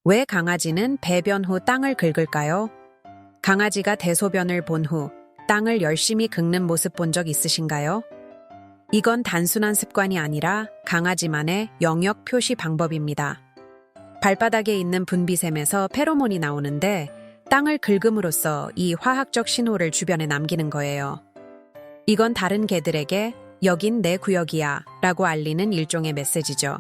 왜 강아지는 배변 후 땅을 긁을까요? 강아지가 대소변을 본 후 땅을 열심히 긁는 모습 본 적 있으신가요? 이건 단순한 습관이 아니라 강아지만의 영역 표시 방법입니다. 발바닥에 있는 분비샘에서 페로몬이 나오는데 땅을 긁음으로써 이 화학적 신호를 주변에 남기는 거예요. 이건 다른 개들에게 여긴 내 구역이야 라고 알리는 일종의 메시지죠.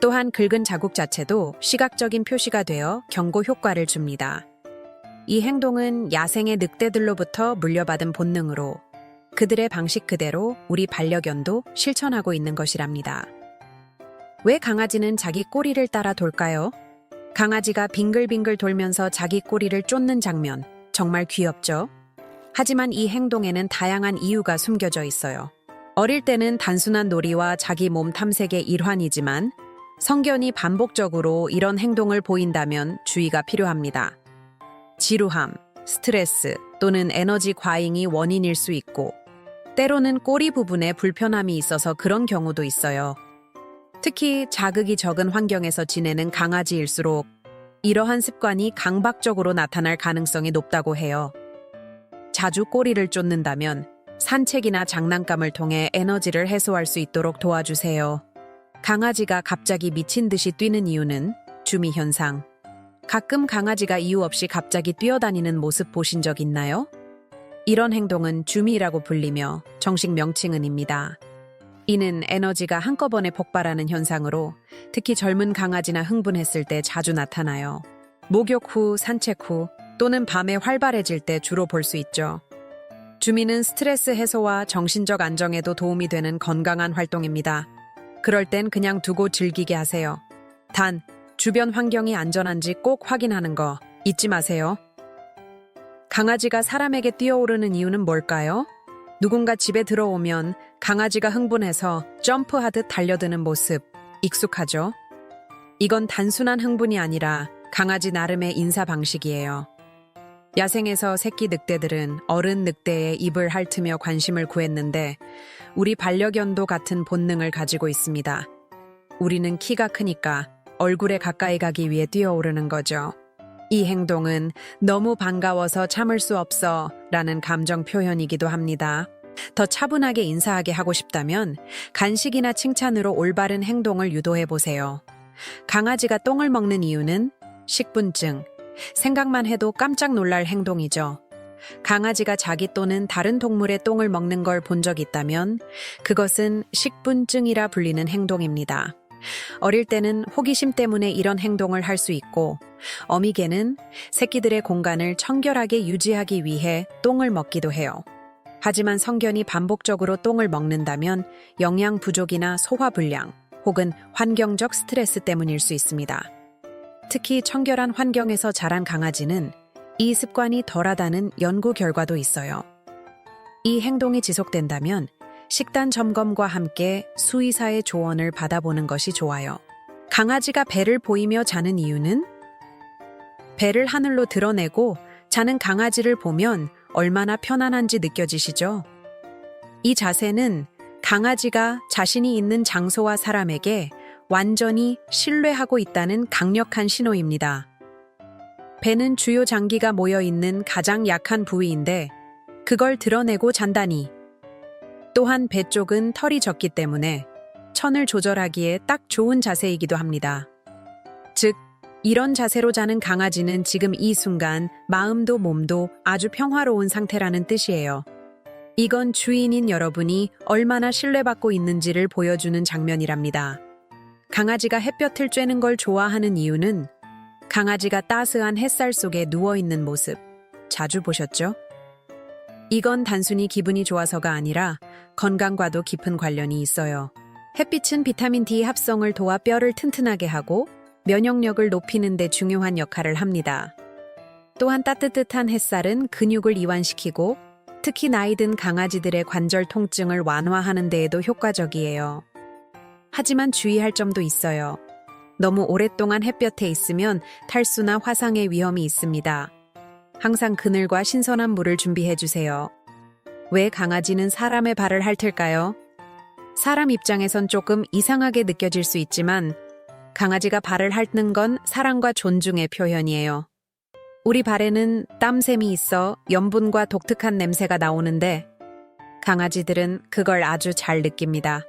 또한 긁은 자국 자체도 시각적인 표시가 되어 경고 효과를 줍니다. 이 행동은 야생의 늑대들로부터 물려받은 본능으로 그들의 방식 그대로 우리 반려견도 실천하고 있는 것이랍니다. 왜 강아지는 자기 꼬리를 따라 돌까요? 강아지가 빙글빙글 돌면서 자기 꼬리를 쫓는 장면, 정말 귀엽죠? 하지만 이 행동에는 다양한 이유가 숨겨져 있어요. 어릴 때는 단순한 놀이와 자기 몸 탐색의 일환이지만 성견이 반복적으로 이런 행동을 보인다면 주의가 필요합니다. 지루함, 스트레스 또는 에너지 과잉이 원인일 수 있고 때로는 꼬리 부분에 불편함이 있어서 그런 경우도 있어요. 특히 자극이 적은 환경에서 지내는 강아지일수록 이러한 습관이 강박적으로 나타날 가능성이 높다고 해요. 자주 꼬리를 쫓는다면 산책이나 장난감을 통해 에너지를 해소할 수 있도록 도와주세요. 강아지가 갑자기 미친 듯이 뛰는 이유는 주미 현상. 가끔 강아지가 이유 없이 갑자기 뛰어다니는 모습 보신 적 있나요? 이런 행동은 주미라고 불리며 정식 명칭은입니다. 이는 에너지가 한꺼번에 폭발하는 현상으로 특히 젊은 강아지나 흥분했을 때 자주 나타나요. 목욕 후, 산책 후 또는 밤에 활발해질 때 주로 볼 수 있죠. 주미는 스트레스 해소와 정신적 안정에도 도움이 되는 건강한 활동입니다. 그럴 땐 그냥 두고 즐기게 하세요. 단, 주변 환경이 안전한지 꼭 확인하는 거 잊지 마세요. 강아지가 사람에게 뛰어오르는 이유는 뭘까요? 누군가 집에 들어오면 강아지가 흥분해서 점프하듯 달려드는 모습, 익숙하죠? 이건 단순한 흥분이 아니라 강아지 나름의 인사 방식이에요. 야생에서 새끼 늑대들은 어른 늑대의 입을 핥으며 관심을 구했는데 우리 반려견도 같은 본능을 가지고 있습니다. 우리는 키가 크니까 얼굴에 가까이 가기 위해 뛰어오르는 거죠. 이 행동은 너무 반가워서 참을 수 없어 라는 감정 표현이기도 합니다. 더 차분하게 인사하게 하고 싶다면 간식이나 칭찬으로 올바른 행동을 유도해 보세요. 강아지가 똥을 먹는 이유는 식분증, 생각만 해도 깜짝 놀랄 행동이죠. 강아지가 자기 또는 다른 동물의 똥을 먹는 걸 본 적 있다면 그것은 식분증이라 불리는 행동입니다. 어릴 때는 호기심 때문에 이런 행동을 할 수 있고 어미개는 새끼들의 공간을 청결하게 유지하기 위해 똥을 먹기도 해요. 하지만 성견이 반복적으로 똥을 먹는다면 영양 부족이나 소화불량 혹은 환경적 스트레스 때문일 수 있습니다. 특히 청결한 환경에서 자란 강아지는 이 습관이 덜하다는 연구 결과도 있어요. 이 행동이 지속된다면 식단 점검과 함께 수의사의 조언을 받아보는 것이 좋아요. 강아지가 배를 보이며 자는 이유는? 배를 하늘로 드러내고 자는 강아지를 보면 얼마나 편안한지 느껴지시죠? 이 자세는 강아지가 자신이 있는 장소와 사람에게 완전히 신뢰하고 있다는 강력한 신호입니다. 배는 주요 장기가 모여있는 가장 약한 부위인데 그걸 드러내고 잔다니. 또한 배 쪽은 털이 적기 때문에 천을 조절하기에 딱 좋은 자세이기도 합니다. 즉, 이런 자세로 자는 강아지는 지금 이 순간 마음도 몸도 아주 평화로운 상태라는 뜻이에요. 이건 주인인 여러분이 얼마나 신뢰받고 있는지를 보여주는 장면이랍니다. 강아지가 햇볕을 쬐는 걸 좋아하는 이유는 강아지가 따스한 햇살 속에 누워있는 모습, 자주 보셨죠? 이건 단순히 기분이 좋아서가 아니라 건강과도 깊은 관련이 있어요. 햇빛은 비타민 D 합성을 도와 뼈를 튼튼하게 하고 면역력을 높이는 데 중요한 역할을 합니다. 또한 따뜻한 햇살은 근육을 이완시키고 특히 나이 든 강아지들의 관절 통증을 완화하는 데에도 효과적이에요. 하지만 주의할 점도 있어요. 너무 오랫동안 햇볕에 있으면 탈수나 화상의 위험이 있습니다. 항상 그늘과 신선한 물을 준비해 주세요. 왜 강아지는 사람의 발을 핥을까요? 사람 입장에선 조금 이상하게 느껴질 수 있지만 강아지가 발을 핥는 건 사랑과 존중의 표현이에요. 우리 발에는 땀샘이 있어 염분과 독특한 냄새가 나오는데 강아지들은 그걸 아주 잘 느낍니다.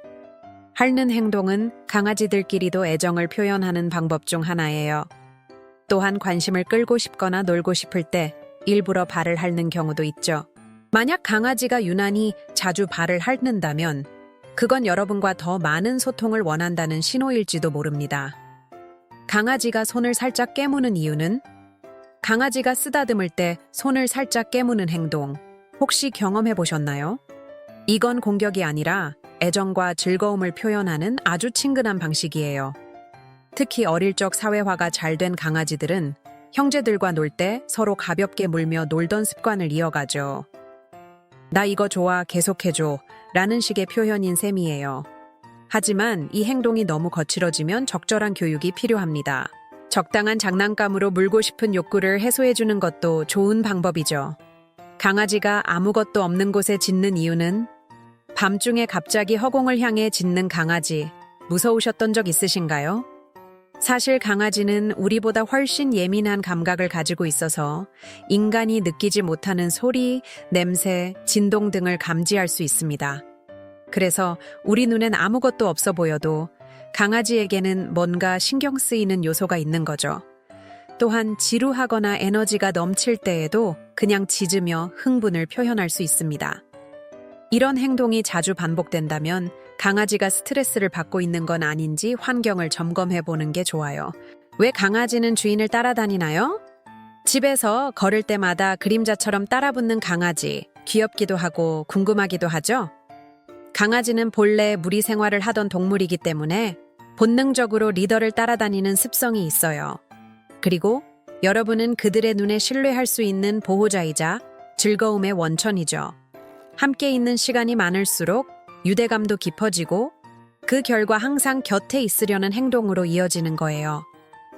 핥는 행동은 강아지들끼리도 애정을 표현하는 방법 중 하나예요. 또한 관심을 끌고 싶거나 놀고 싶을 때 일부러 발을 핥는 경우도 있죠. 만약 강아지가 유난히 자주 발을 핥는다면 그건 여러분과 더 많은 소통을 원한다는 신호일지도 모릅니다. 강아지가 손을 살짝 깨무는 이유는 강아지가 쓰다듬을 때 손을 살짝 깨무는 행동 혹시 경험해 보셨나요? 이건 공격이 아니라 애정과 즐거움을 표현하는 아주 친근한 방식이에요. 특히 어릴 적 사회화가 잘 된 강아지들은 형제들과 놀 때 서로 가볍게 물며 놀던 습관을 이어가죠. 나 이거 좋아, 계속해줘 라는 식의 표현인 셈이에요. 하지만 이 행동이 너무 거칠어지면 적절한 교육이 필요합니다. 적당한 장난감으로 물고 싶은 욕구를 해소해주는 것도 좋은 방법이죠. 강아지가 아무것도 없는 곳에 짖는 이유는 밤중에 갑자기 허공을 향해 짖는 강아지, 무서우셨던 적 있으신가요? 사실 강아지는 우리보다 훨씬 예민한 감각을 가지고 있어서 인간이 느끼지 못하는 소리, 냄새, 진동 등을 감지할 수 있습니다. 그래서 우리 눈엔 아무것도 없어 보여도 강아지에게는 뭔가 신경 쓰이는 요소가 있는 거죠. 또한 지루하거나 에너지가 넘칠 때에도 그냥 짖으며 흥분을 표현할 수 있습니다. 이런 행동이 자주 반복된다면 강아지가 스트레스를 받고 있는 건 아닌지 환경을 점검해 보는 게 좋아요. 왜 강아지는 주인을 따라다니나요? 집에서 걸을 때마다 그림자처럼 따라붙는 강아지, 귀엽기도 하고 궁금하기도 하죠? 강아지는 본래 무리 생활을 하던 동물이기 때문에 본능적으로 리더를 따라다니는 습성이 있어요. 그리고 여러분은 그들의 눈에 신뢰할 수 있는 보호자이자 즐거움의 원천이죠. 함께 있는 시간이 많을수록 유대감도 깊어지고 그 결과 항상 곁에 있으려는 행동으로 이어지는 거예요.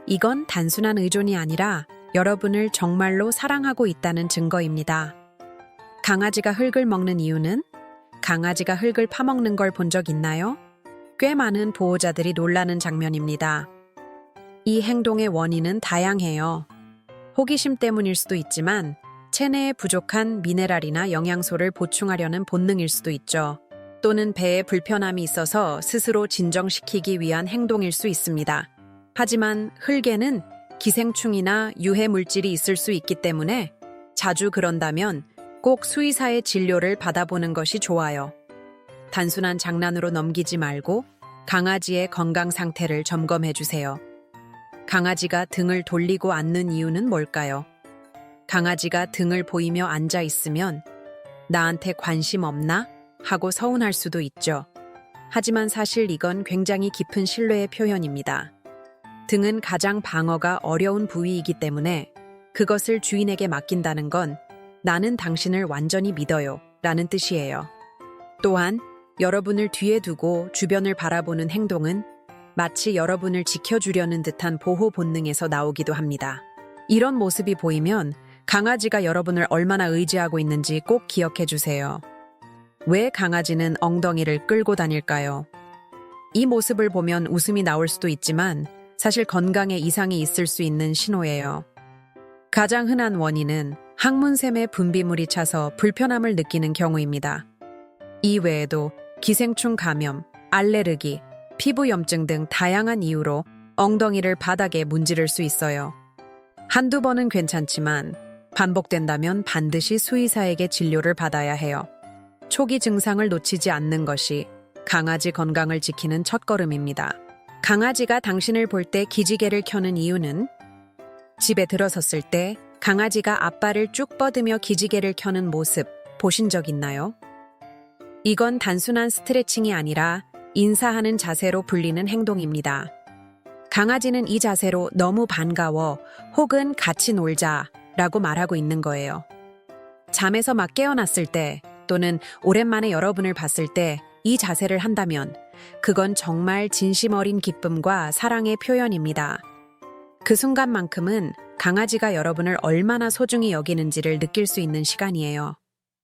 이건 단순한 의존이 아니라 여러분을 정말로 사랑하고 있다는 증거입니다. 강아지가 흙을 먹는 이유는 강아지가 흙을 파먹는 걸 본 적 있나요? 꽤 많은 보호자들이 놀라는 장면입니다. 이 행동의 원인은 다양해요. 호기심 때문일 수도 있지만 체내에 부족한 미네랄이나 영양소를 보충하려는 본능일 수도 있죠. 또는 배에 불편함이 있어서 스스로 진정시키기 위한 행동일 수 있습니다. 하지만 흙에는 기생충이나 유해 물질이 있을 수 있기 때문에 자주 그런다면 꼭 수의사의 진료를 받아보는 것이 좋아요. 단순한 장난으로 넘기지 말고 강아지의 건강 상태를 점검해 주세요. 강아지가 등을 돌리고 앉는 이유는 뭘까요? 강아지가 등을 보이며 앉아 있으면 나한테 관심 없나? 하고 서운할 수도 있죠. 하지만 사실 이건 굉장히 깊은 신뢰의 표현입니다. 등은 가장 방어가 어려운 부위이기 때문에 그것을 주인에게 맡긴다는 건 나는 당신을 완전히 믿어요 라는 뜻이에요. 또한 여러분을 뒤에 두고 주변을 바라보는 행동은 마치 여러분을 지켜주려는 듯한 보호 본능에서 나오기도 합니다. 이런 모습이 보이면 강아지가 여러분을 얼마나 의지하고 있는지 꼭 기억해 주세요. 왜 강아지는 엉덩이를 끌고 다닐까요? 이 모습을 보면 웃음이 나올 수도 있지만 사실 건강에 이상이 있을 수 있는 신호예요. 가장 흔한 원인은 항문샘에 분비물이 차서 불편함을 느끼는 경우입니다. 이 외에도 기생충 감염, 알레르기, 피부염증 등 다양한 이유로 엉덩이를 바닥에 문지를 수 있어요. 한두 번은 괜찮지만 반복된다면 반드시 수의사에게 진료를 받아야 해요. 초기 증상을 놓치지 않는 것이 강아지 건강을 지키는 첫걸음입니다. 강아지가 당신을 볼 때 기지개를 켜는 이유는 집에 들어섰을 때 강아지가 앞발을 쭉 뻗으며 기지개를 켜는 모습 보신 적 있나요? 이건 단순한 스트레칭이 아니라 인사하는 자세로 불리는 행동입니다. 강아지는 이 자세로 너무 반가워 혹은 같이 놀자 라고 말하고 있는 거예요. 잠에서 막 깨어났을 때 또는 오랜만에 여러분을 봤을 때 이 자세를 한다면 그건 정말 진심 어린 기쁨과 사랑의 표현입니다. 그 순간만큼은 강아지가 여러분을 얼마나 소중히 여기는지를 느낄 수 있는 시간이에요.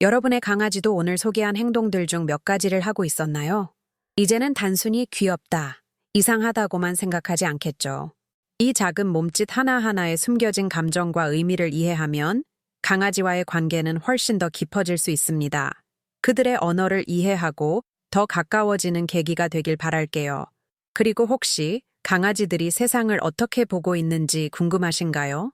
여러분의 강아지도 오늘 소개한 행동들 중 몇 가지를 하고 있었나요? 이제는 단순히 귀엽다, 이상하다고만 생각하지 않겠죠. 이 작은 몸짓 하나하나에 숨겨진 감정과 의미를 이해하면 강아지와의 관계는 훨씬 더 깊어질 수 있습니다. 그들의 언어를 이해하고 더 가까워지는 계기가 되길 바랄게요. 그리고 혹시 강아지들이 세상을 어떻게 보고 있는지 궁금하신가요?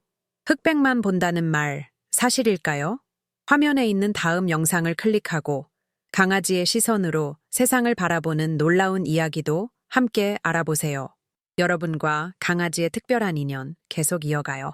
흑백만 본다는 말, 사실일까요? 화면에 있는 다음 영상을 클릭하고 강아지의 시선으로 세상을 바라보는 놀라운 이야기도 함께 알아보세요. 여러분과 강아지의 특별한 인연 계속 이어가요.